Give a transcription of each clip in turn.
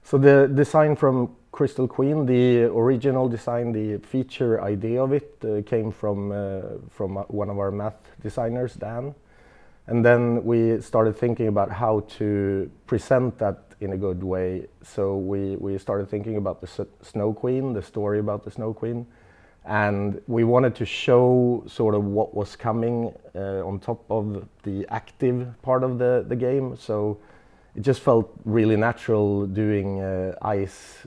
So the design from Crystal Queen, the original design, the feature idea of it came from one of our math designers, Dan. And then we started thinking about how to present that in a good way. So we started thinking about the Snow Queen, the story about the Snow Queen. And we wanted to show sort of what was coming on top of the active part of the game. So it just felt really natural doing ice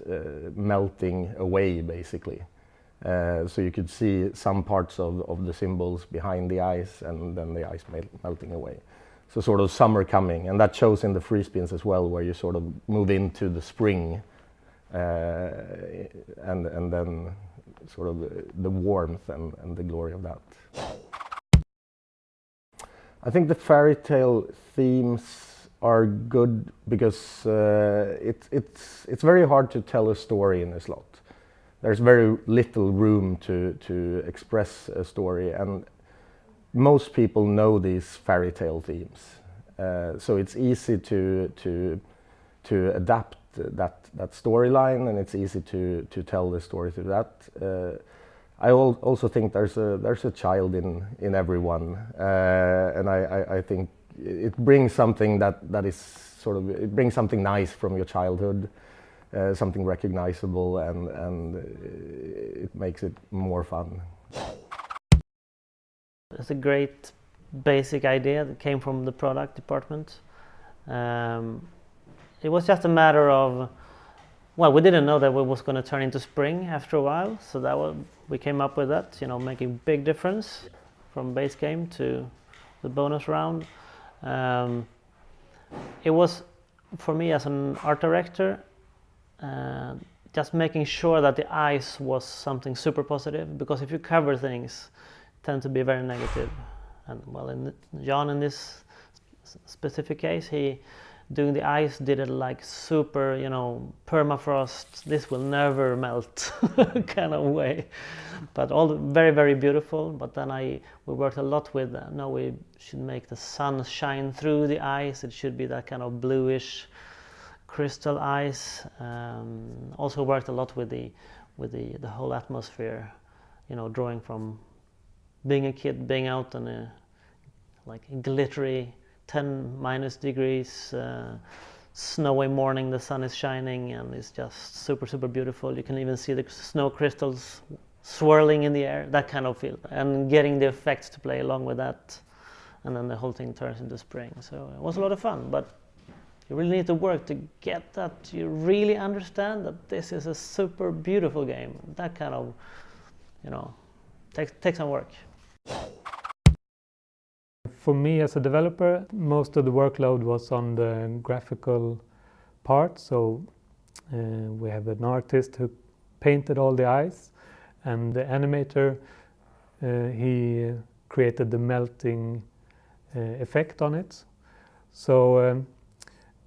melting away, basically. So you could see some parts of the symbols behind the ice, and then the ice melting away. So sort of summer coming, and that shows in the free spins as well, where you sort of move into the spring, and then sort of the warmth and the glory of that. I think the fairy tale themes are good because it's very hard to tell a story in a slot. There's very little room to express a story, and most people know these fairy tale themes. So it's easy to adapt that storyline, and it's easy to tell the story through that. I also think there's a child in everyone, and I think it brings something that is sort of, it brings something nice from your childhood, something recognizable, and it makes it more fun. It's a great basic idea that came from the product department. It was just a matter of, well, we didn't know that it was going to turn into spring after a while, so we came up with that, you know, making big difference from base game to the bonus round. It was, for me as an art director, just making sure that the ice was something super positive, because if you cover things, tend to be very negative. And well, Jan in this specific case, he doing the ice did it like super, you know, permafrost, this will never melt kind of way. But all very, very beautiful. But then we worked a lot with, no, we should make the sun shine through the ice. It should be that kind of bluish crystal ice. Also worked a lot with the whole atmosphere, you know, drawing from being a kid, being out on a like glittery 10 - degrees, snowy morning, the sun is shining, and it's just super, super beautiful. You can even see the snow crystals swirling in the air, that kind of feel, and getting the effects to play along with that, and then the whole thing turns into spring. So it was a lot of fun, but you really need to work to get that, you really understand that this is a super beautiful game. That kind of, you know, takes some work. For me as a developer, most of the workload was on the graphical part. So we have an artist who painted all the ice, and the animator, he created the melting effect on it. So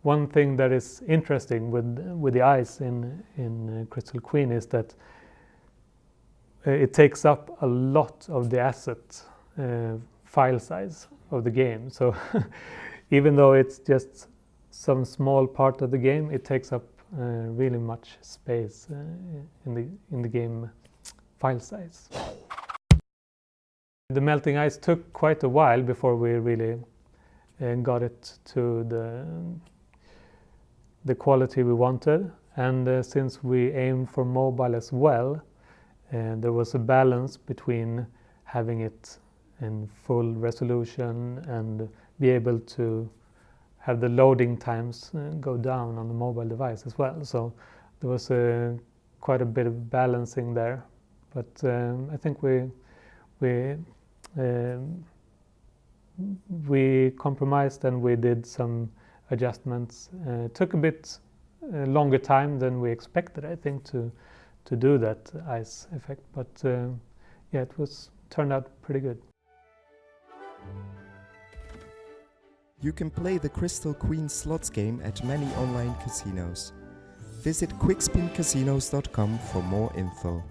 one thing that is interesting with the ice in Crystal Queen is that it takes up a lot of the asset file size of the game. So even though it's just some small part of the game, it takes up really much space in the game file size. The melting ice took quite a while before we really got it to the quality we wanted, and since we aim for mobile as well, there was a balance between having it in full resolution and be able to have the loading times go down on the mobile device as well. So there was quite a bit of balancing there, but I think we compromised and we did some adjustments. It took a bit longer time than we expected, I think, to do that ice effect, but yeah, it turned out pretty good. You can play the Crystal Queen slots game at many online casinos. Visit quickspincasinos.com for more info.